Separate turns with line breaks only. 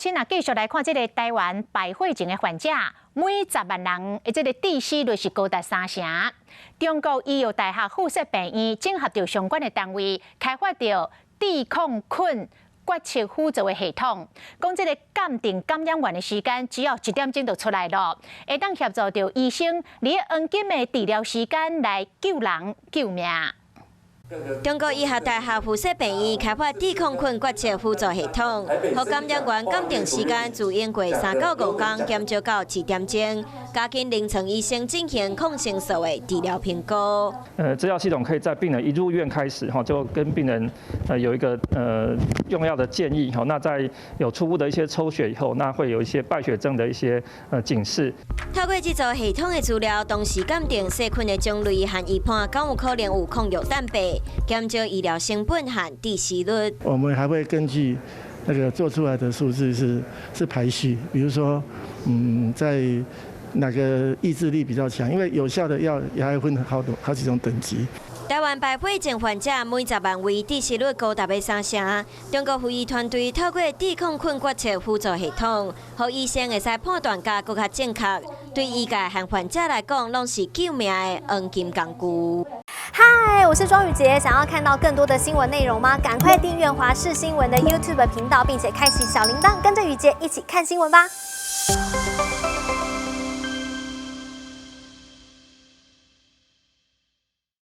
亲啊，继续来看这个台湾败血症的患者，每10万人的这个致死率是高达3成。中国医药大学附设病院整合着相关的单位，开发着地控菌决策辅助的系统，讲这个鉴定感染源的时间只要1点钟就出来了，会当协助着医生以黄金的治疗时间来救人救命。
中国医学大学附设病院开发地控菌决策辅助系统，和感染源鉴定时间自英过3到5天减少到1点钟，加紧临床医生进行抗生素的治疗评估。
资料系统可以在病人一入院开始就跟病人有一个用药的建议那在有初步的一些抽血以后，那会有一些败血症的一些警示。
透过这组系统的资料，同时鉴定细菌的种类和预判敢有可能有抗药蛋白。减少医疗成本和致死率。
我们还会根据那个做出来的数字是排序，比如说，在哪个意志力比较强，因为有效的药也还分好几种等级。
台湾败血症患者每10万位致死率高达3成。中国护医团队透过地控菌决策辅助系统，让医生会使判断更较正确，对医界和患者来讲，拢是救命的黄金工具。
嗨，我是庄宇杰。想要看到更多的新闻内容吗？赶快订阅华视新闻的 YouTube 频道，并且开启小铃铛，跟着宇杰一起看新闻吧。